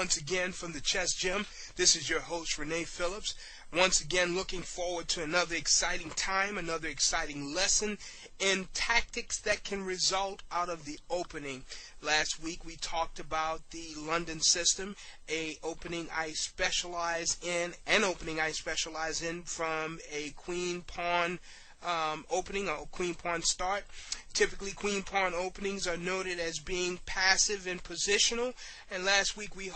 once again from the Chess Gym. This is your host, Rene Phillips. Once again, looking forward to another exciting time, another exciting lesson in tactics that can result out of the opening. Last week we talked about the London system, an opening I specialize in from a queen pawn opening, or queen pawn start. Typically, queen pawn openings are noted as being passive and positional, and last week we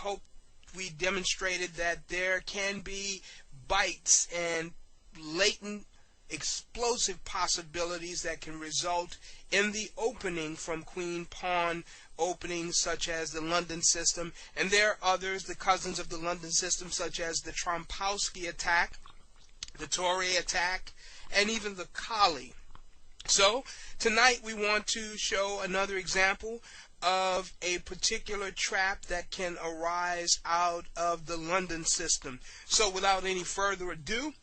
demonstrated that there can be bites and latent explosive possibilities that can result in the opening from queen pawn openings, such as the London system, and there are others, the cousins of the London system, such as the Trompowsky attack, the Torre attack, and even the Kali. So tonight we want to show another example of a particular trap that can arise out of the London system. So without any further ado,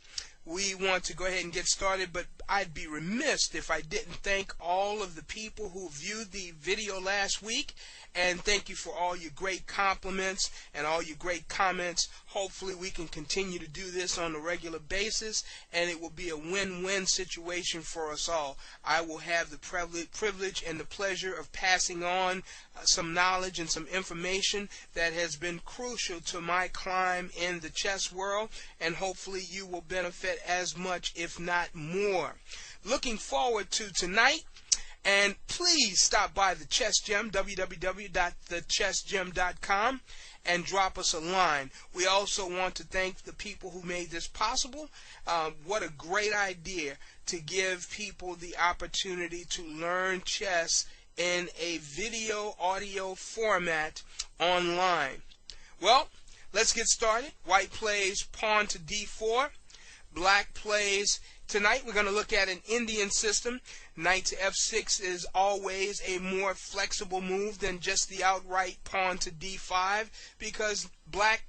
we want to go ahead and get started, but I'd be remiss if I didn't thank all of the people who viewed the video last week, and thank you for all your great compliments and all your great comments. Hopefully we can continue to do this on a regular basis, and it will be a win-win situation for us all. I will have the privilege and the pleasure of passing on some knowledge and some information that has been crucial to my climb in the chess world, and hopefully you will benefit as much, if not more. Looking forward to tonight. And please stop by the Chess Gym, www.thechessgym.com, and drop us a line. We also want to thank the people who made this possible. What a great idea to give people the opportunity to learn chess in a video audio format online. Well, let's get started. White plays pawn to d4. Black plays. Tonight we're going to look at an Indian system. Knight to f6 is always a more flexible move than just the outright pawn to d5, because black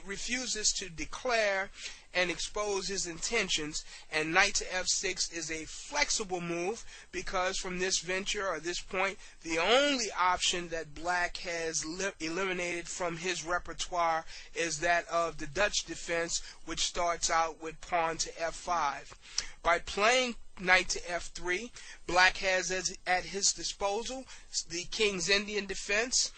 refuses to declare and expose his intentions, and knight to f6 is a flexible move because from this venture or this point, the only option that black has eliminated from his repertoire is that of the Dutch defense, which starts out with pawn to f5. By playing knight to f3, black has at his disposal the King's Indian defense.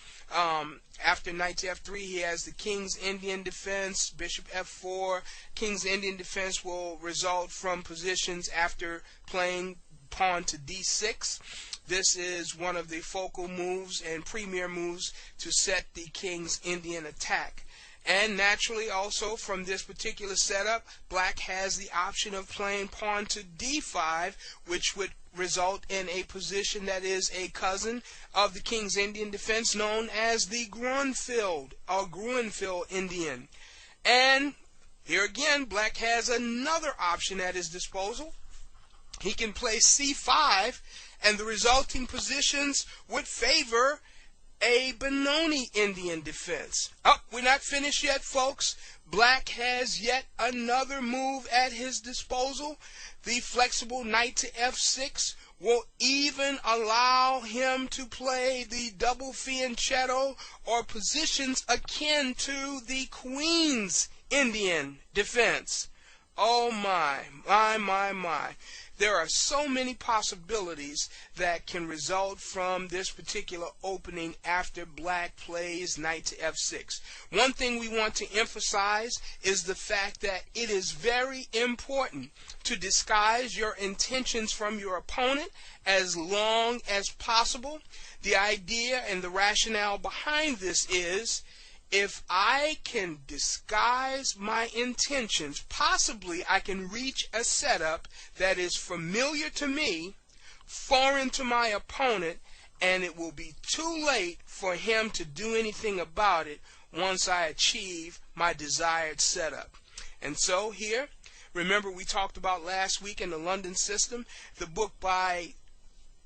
After knight to f3, he has the King's Indian defense, bishop f4. King's Indian defense will result from positions after playing pawn to d6. This is one of the focal moves and premier moves to set the King's Indian attack. And naturally, also from this particular setup, black has the option of playing pawn to d5, which would result in a position that is a cousin of the King's Indian defense, known as the Grunfeld or Gruenfeld Indian. And here again, black has another option at his disposal. He can play c5, and the resulting positions would favor a Benoni Indian defense. Oh, we're not finished yet, folks. Black has yet another move at his disposal. The flexible knight to f6 will even allow him to play the double fianchetto, or positions akin to the Queen's Indian defense. Oh my. There are so many possibilities that can result from this particular opening after black plays knight to f6. One thing we want to emphasize is the fact that it is very important to disguise your intentions from your opponent as long as possible. The idea and the rationale behind this is, if I can disguise my intentions, possibly I can reach a setup that is familiar to me, foreign to my opponent, and it will be too late for him to do anything about it once I achieve my desired setup. And so here, remember we talked about last week in the London system, the book by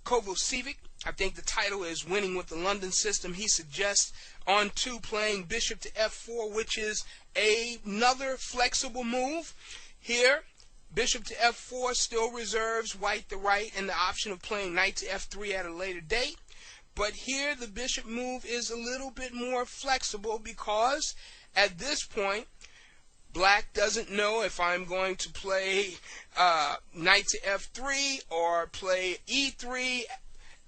Kovacevic. I think the title is Winning with the London System. He suggests on 2 playing bishop to f4, which is another flexible move. Here, bishop to f4 still reserves white the right and the option of playing knight to f3 at a later date. But here the bishop move is a little bit more flexible because at this point, black doesn't know if I'm going to play knight to f3 or play e3,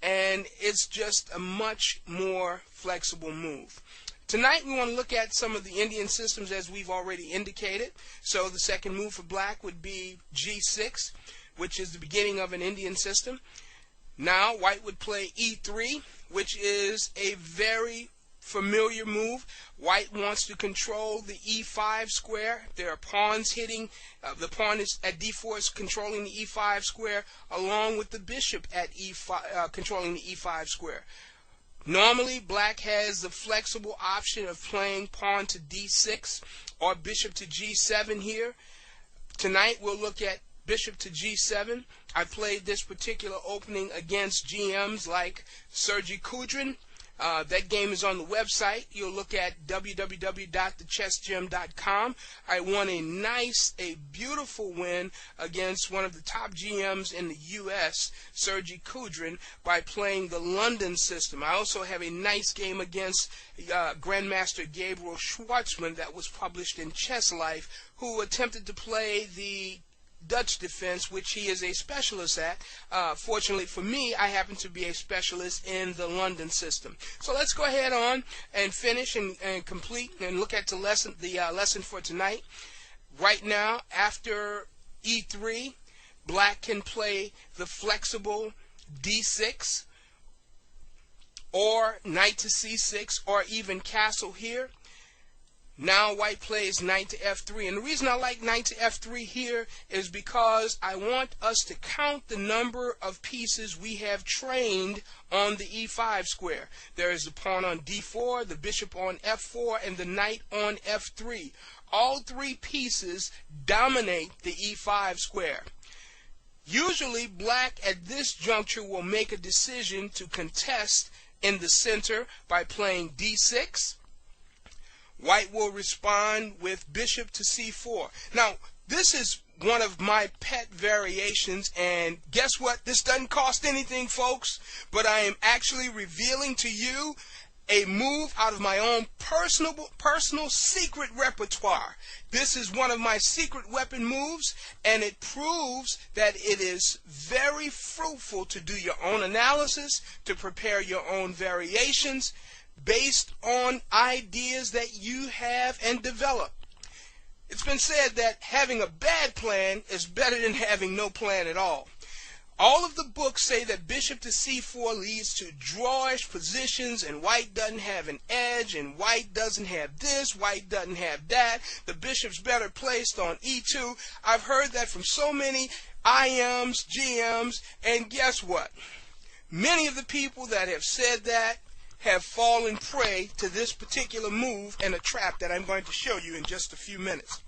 and it's just a much more flexible move. Tonight we want to look at some of the Indian systems as we've already indicated. So the second move for black would be g6, which is the beginning of an Indian system. Now white would play e3, which is a very familiar move. White wants to control the e5 square. There are pawns hitting. The pawn is at d4 is controlling the e5 square, along with the bishop at e5 controlling the e5 square. Normally, black has the flexible option of playing pawn to d6 or bishop to g7 here. Tonight, we'll look at bishop to g7. I played this particular opening against GMs like Sergey Kudrin. That game is on the website. You'll look at www.thechessgym.com. I won a beautiful win against one of the top GMs in the U.S., Sergey Kudrin, by playing the London system. I also have a nice game against Grandmaster Gabriel Schwartzman that was published in Chess Life, who attempted to play the Dutch defense, which he is a specialist at. Fortunately for me, I happen to be a specialist in the London system. So let's go ahead on and finish and complete and look at the lesson for tonight. Right now, after e3, black can play the flexible d6 or knight to c6 or even castle here. Now white plays knight to f3, and the reason I like knight to f3 here is because I want us to count the number of pieces we have trained on the e5 square. There is the pawn on d4, the bishop on f4, and the knight on f3. All three pieces dominate the e5 square. Usually black at this juncture will make a decision to contest in the center by playing d6. White will respond with bishop to c4. Now, this is one of my pet variations, and guess what? This doesn't cost anything, folks, but I am actually revealing to you a move out of my own personal secret repertoire. This is one of my secret weapon moves, and it proves that it is very fruitful to do your own analysis, to prepare your own variations, based on ideas that you have and develop. It's been said that having a bad plan is better than having no plan at all. All of the books say that bishop to c4 leads to drawish positions, and white doesn't have an edge, and white doesn't have this, white doesn't have that. The bishop's better placed on e2. I've heard that from so many IMs, GMs, and guess what? Many of the people that have said that have fallen prey to this particular move and a trap that I'm going to show you in just a few minutes.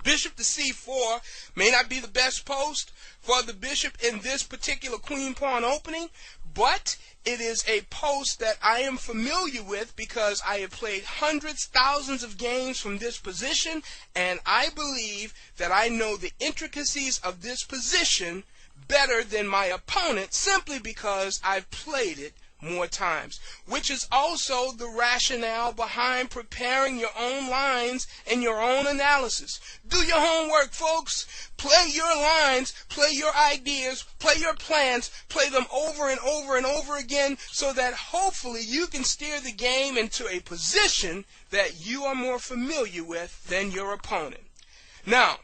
Bishop to c4 may not be the best post for the bishop in this particular queen pawn opening, but it is a post that I am familiar with because I have played hundreds, thousands of games from this position, and I believe that I know the intricacies of this position better than my opponent simply because I've played it more times, which is also the rationale behind preparing your own lines and your own analysis. Do your homework, folks. Play your lines, play your ideas, play your plans, play them over and over and over again so that hopefully you can steer the game into a position that you are more familiar with than your opponent. Now,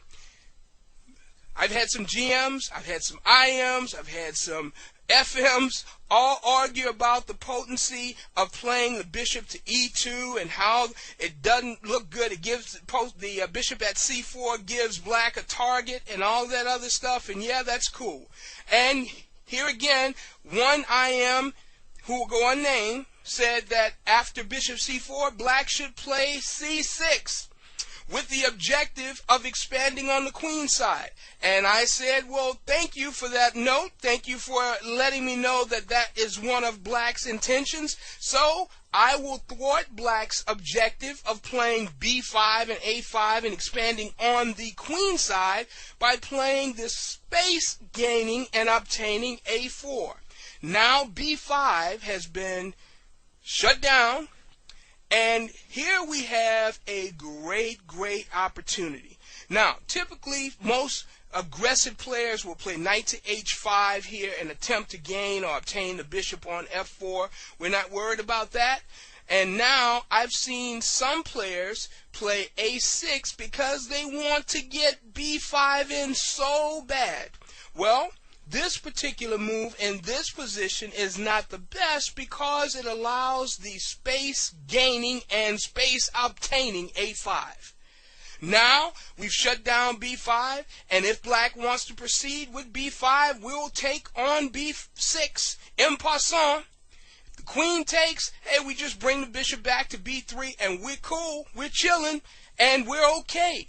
I've had some GMs, I've had some IMs, I've had some FMs all argue about the potency of playing the bishop to e2 and how it doesn't look good. It gives the bishop at c4 gives black a target and all that other stuff, and yeah, that's cool. And here again, one IM who will go unnamed said that after bishop c4, black should play c6. With the objective of expanding on the queen side. And I said, well, thank you for that note. Thank you for letting me know that that is one of black's intentions. So I will thwart black's objective of playing b5 and a5 and expanding on the queen side by playing this space gaining and obtaining a4. Now b5 has been shut down, and here we have a great opportunity. Now, typically, most aggressive players will play knight to h5 here and attempt to gain or obtain the bishop on f4. We're not worried about that. And now I've seen some players play a6 because they want to get b5 in so bad. Well, this particular move in this position is not the best because it allows the space gaining and space obtaining a5. Now we've shut down b5, and if black wants to proceed with b5, we'll take on b6 en passant. The queen takes, hey, we just bring the bishop back to b3, and we're cool, we're chilling, and we're okay.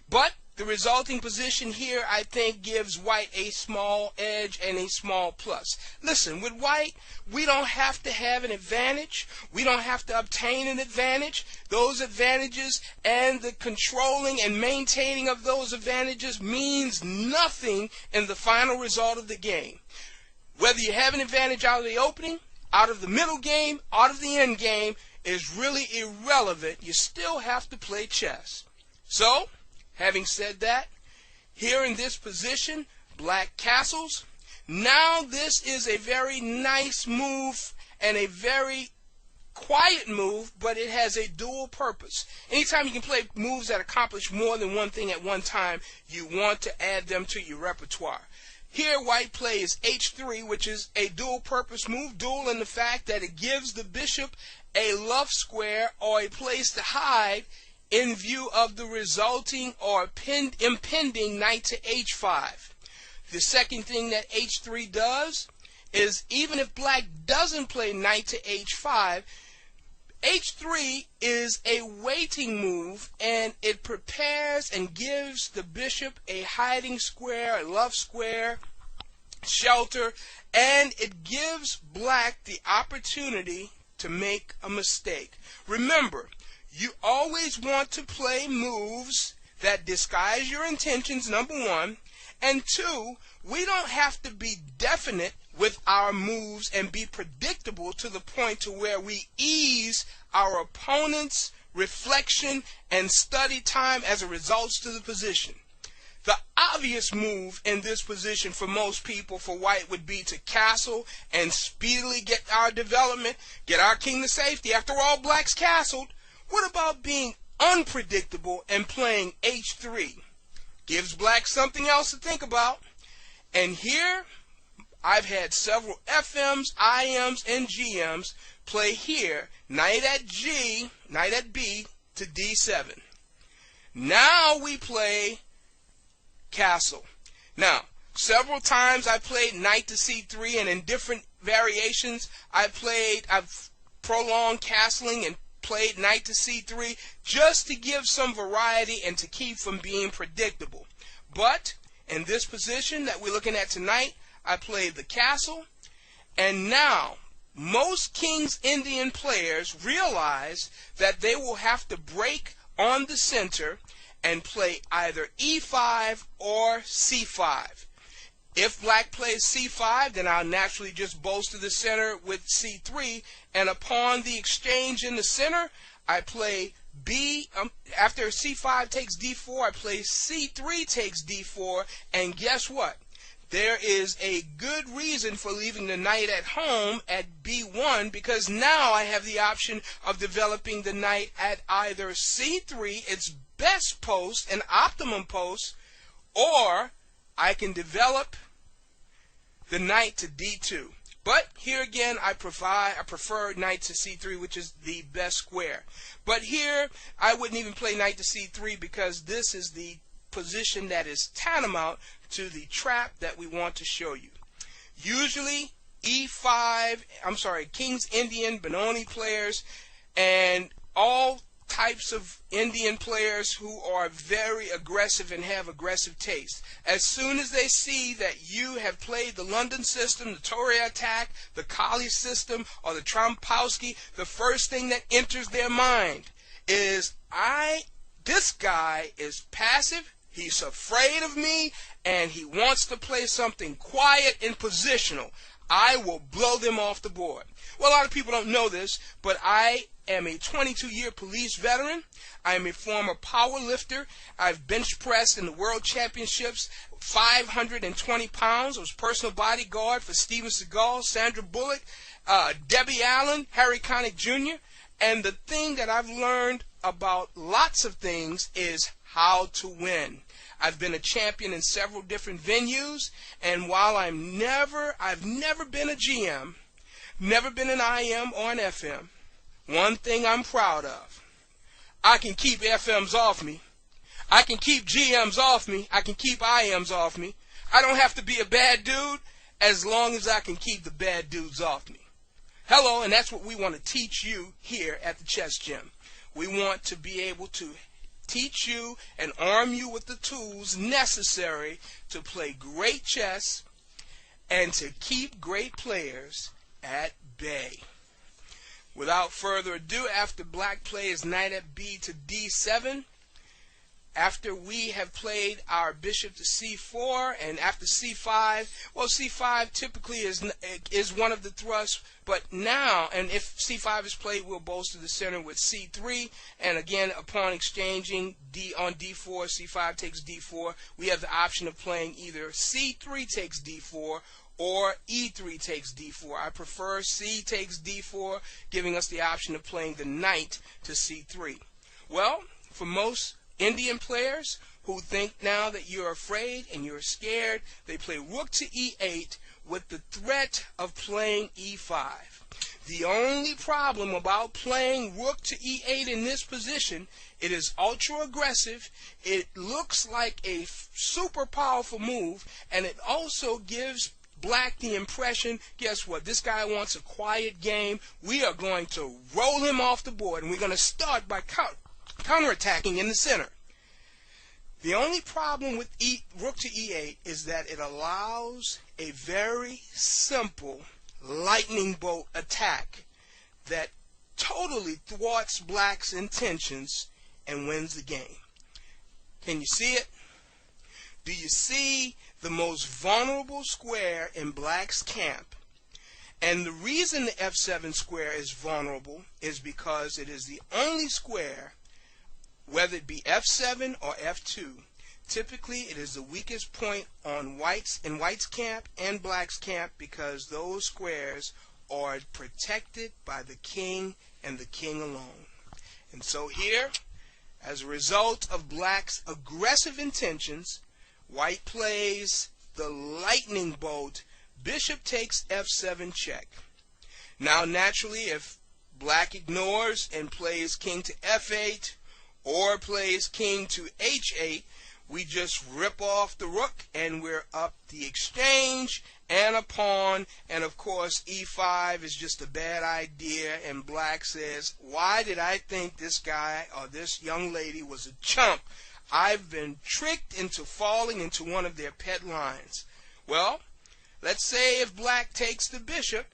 But the resulting position here, I think, gives white a small edge and a small plus. Listen, with white, we don't have to have an advantage. We don't have to obtain an advantage. Those advantages and the controlling and maintaining of those advantages means nothing in the final result of the game. Whether you have an advantage out of the opening, out of the middle game, out of the end game, is really irrelevant. You still have to play chess. So, having said that, here in this position, black castles. Now this is a very nice move and a very quiet move, but it has a dual purpose. Anytime you can play moves that accomplish more than one thing at one time, you want to add them to your repertoire. Here white plays h3, which is a dual purpose move, dual in the fact that it gives the bishop a luff square or a place to hide in view of the resulting or impending knight to h5. The second thing that h3 does is, even if black doesn't play knight to h5, h3 is a waiting move, and it prepares and gives the bishop a hiding square, a luff square, shelter, and it gives black the opportunity to make a mistake. Remember, you always want to play moves that disguise your intentions, number one, and two, we don't have to be definite with our moves and be predictable to the point to where we ease our opponent's reflection and study time as a result to the position. The obvious move in this position for most people, for white, would be to castle and speedily get our development, get our king to safety. After all, black's castled. What about being unpredictable and playing h3? Gives black something else to think about. And here, I've had several FMs, IMs, and GMs play here, knight at G, knight at B to D7. Now we play castle. Now, several times I played knight to C3, and in different variations, I've prolonged castling and played knight to c3 just to give some variety and to keep from being predictable. But in this position that we're looking at tonight, I played the castle, and now most King's Indian players realize that they will have to break on the center and play either e5 or c5. If black plays c5, then I'll naturally just bolster the center with c3, and upon the exchange in the center, I play after c5 takes d4, I play c3 takes d4, and guess what? There is a good reason for leaving the knight at home at b1, because now I have the option of developing the knight at either c3, its best post, an optimum post, or I can develop the knight to d2. But here again, I prefer knight to c3, which is the best square. But here, I wouldn't even play knight to c3 because this is the position that is tantamount to the trap that we want to show you. Usually, King's Indian, Benoni players, and all types of Indian players who are very aggressive and have aggressive taste. As soon as they see that you have played the London system, the Tory attack, the Kali system, or the Trompowsky, the first thing that enters their mind is, this guy is passive, he's afraid of me, and he wants to play something quiet and positional. I will blow them off the board. Well, a lot of people don't know this, but I am a 22-year police veteran. I am a former power lifter. I've bench pressed in the world championships 520 pounds. I was personal bodyguard for Steven Seagal, Sandra Bullock, Debbie Allen, Harry Connick Jr. And the thing that I've learned about lots of things is how to win. I've been a champion in several different venues, and while I've never been a GM, never been an IM or an FM, one thing I'm proud of, I can keep FMs off me. I can keep GMs off me. I can keep IMs off me. I don't have to be a bad dude as long as I can keep the bad dudes off me. Hello, and that's what we want to teach you here at the Chess Gym. We want to be able to teach you and arm you with the tools necessary to play great chess and to keep great players at bay. Without further ado, after black plays knight at b to d7, after we have played our bishop to c4 and after c5, well, c5 typically is one of the thrusts, but now, and if c5 is played, we'll bolster the center with c3, and again, upon exchanging d on d4, c5 takes d4, we have the option of playing either c3 takes d4 or e3 takes d4. I prefer c takes d4, giving us the option of playing the knight to c3. Well, for most Indian players who think now that you're afraid and you're scared, they play rook to e8 with the threat of playing e5. The only problem about playing rook to e8 in this position, it is ultra aggressive, it looks like a super powerful move, and it also gives black the impression, guess what, this guy wants a quiet game. We are going to roll him off the board, and we're going to start by counterattacking in the center. The only problem with rook to e8 is that it allows a very simple lightning bolt attack that totally thwarts black's intentions and wins the game. Can you see it? Do you see the most vulnerable square in black's camp? And the reason the f7 square is vulnerable is because it is the only square, whether it be f7 or f2, typically it is the weakest point on white's camp and black's camp, because those squares are protected by the king and the king alone. And so here, as a result of black's aggressive intentions, white plays the lightning bolt, bishop takes f7 check. Now naturally, if black ignores and plays king to f8 or plays king to h8, we just rip off the rook and we're up the exchange and a pawn, and of course e5 is just a bad idea, and black says, why did I think this guy or this young lady was a chump? I've been tricked into falling into one of their pet lines. Well, let's say if black takes the bishop,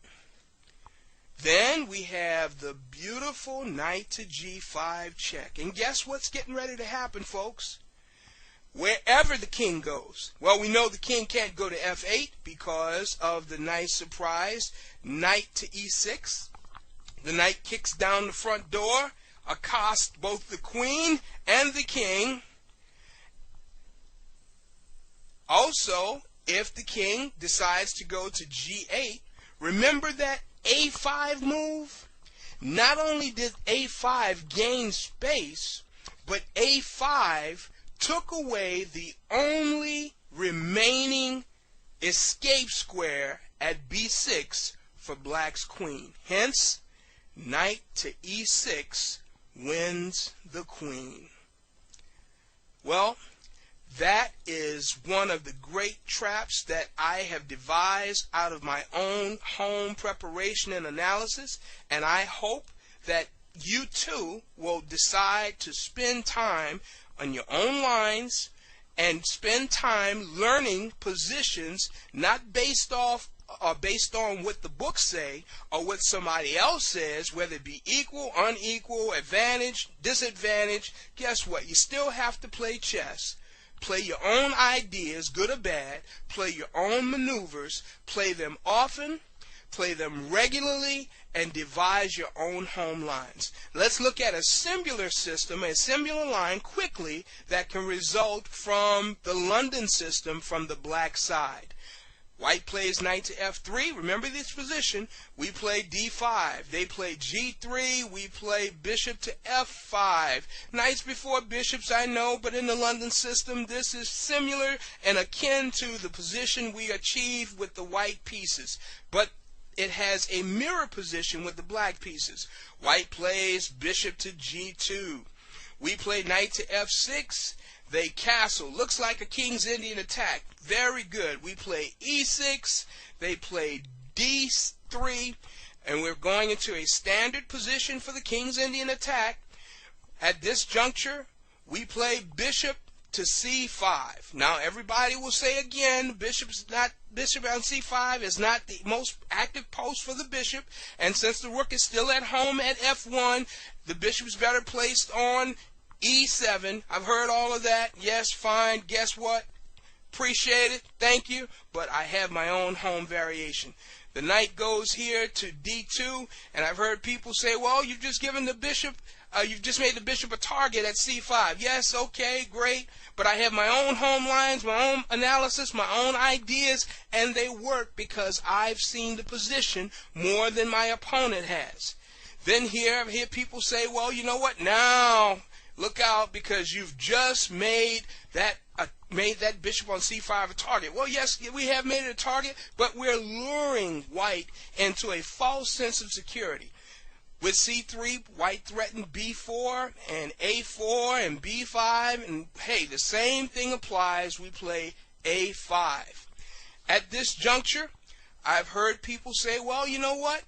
then we have the beautiful knight to g5 check. And guess what's getting ready to happen, folks? Wherever the king goes, well, we know the king can't go to f8 because of the nice surprise knight to e6. The knight kicks down the front door, accosts both the queen and the king. Also, if the king decides to go to g8, remember that a5 move? Not only did a5 gain space, but a5 took away the only remaining escape square at b6 for black's queen. Hence, knight to e6 wins the queen. Well, that is one of the great traps that I have devised out of my own home preparation and analysis, and I hope that you too will decide to spend time on your own lines and spend time learning positions not based off or based on what the books say or what somebody else says, whether it be equal, unequal, advantage, disadvantage. Guess what? You still have to play chess. Play your own ideas, good or bad. Play your own maneuvers. Play them often. Play them regularly, and devise your own home lines. Let's look at a singular system, a singular line quickly that can result from the London system from the black side. White plays knight to f3. Remember this position. We play d5. They play g3. We play bishop to f5. Knights before bishops, I know, but in the London system, this is similar and akin to the position we achieve with the white pieces. But it has a mirror position with the black pieces. White plays bishop to g2. We play knight to f6. They castle. Looks like a King's Indian attack. Very good. We play e6. They play d3. And we're going into a standard position for the King's Indian attack. At this juncture, we play bishop to c5. Now everybody will say again, bishop on c5 is not the most active post for the bishop, and since the rook is still at home at f1, the bishop is better placed on e7. I've heard all of that. Yes, fine. Guess what? Appreciate it. Thank you. But I have my own home variation. The knight goes here to d2, and I've heard people say, well, you've just given the bishop you've just made the bishop a target at c5. Yes, okay, great. But I have my own home lines, my own analysis, my own ideas, and they work because I've seen the position more than my opponent has. Then here I hear people say, well, you know what? Now, look out because you've just made that bishop on c5 a target. Well, yes, we have made it a target, but we're luring white into a false sense of security. With c3, white threatened b4 and a4 and b5, and hey, the same thing applies. We play a5. At this juncture, I've heard people say, well, you know what?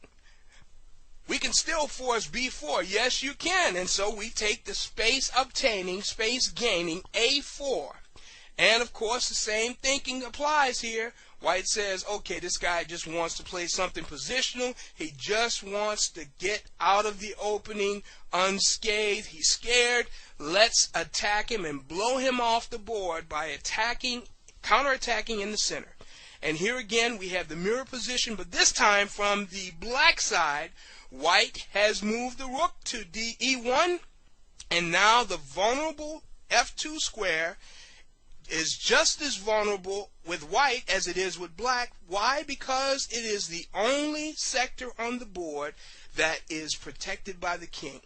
We can still force b4. Yes, you can. And so we take the space obtaining, space gaining a4. And of course, the same thinking applies here. White says, okay, this guy just wants to play something positional. He just wants to get out of the opening unscathed. He's scared. Let's attack him and blow him off the board by counterattacking in the center. And here again, we have the mirror position, but this time from the black side, white has moved the rook to e1, and now the vulnerable f2 square is just as vulnerable with white as it is with black. Why? Because it is the only sector on the board that is protected by the king.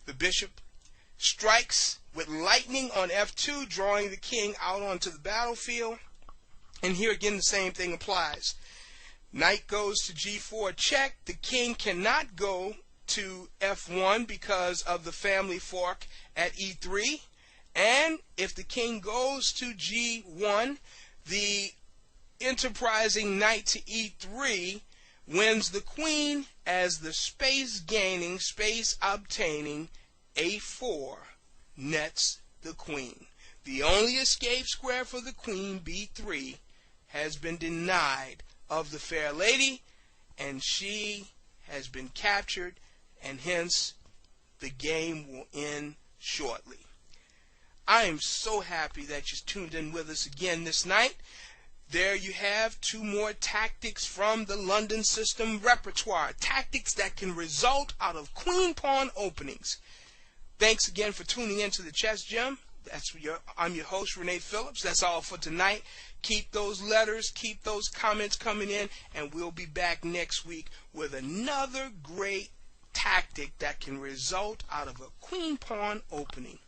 The bishop strikes with lightning on f2, drawing the king out onto the battlefield. And here again the same thing applies. Knight goes to g4 check. The king cannot go to f1 because of the family fork at e3. And if the king goes to g1, the enterprising knight to e3 wins the queen as the space-gaining, space-obtaining a4 nets the queen. The only escape square for the queen, b3, has been denied of the fair lady, and she has been captured, and hence the game will end shortly. I am so happy that you tuned in with us again this night. There you have two more tactics from the London system repertoire. Tactics that can result out of queen-pawn openings. Thanks again for tuning in to the Chess Gem. I'm your host, Rene Phillips. That's all for tonight. Keep those letters, keep those comments coming in, and we'll be back next week with another great tactic that can result out of a queen-pawn opening.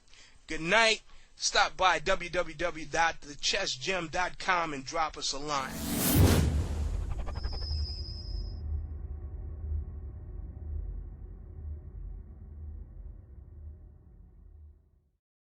Good night. Stop by www.thechessgem.com and drop us a line.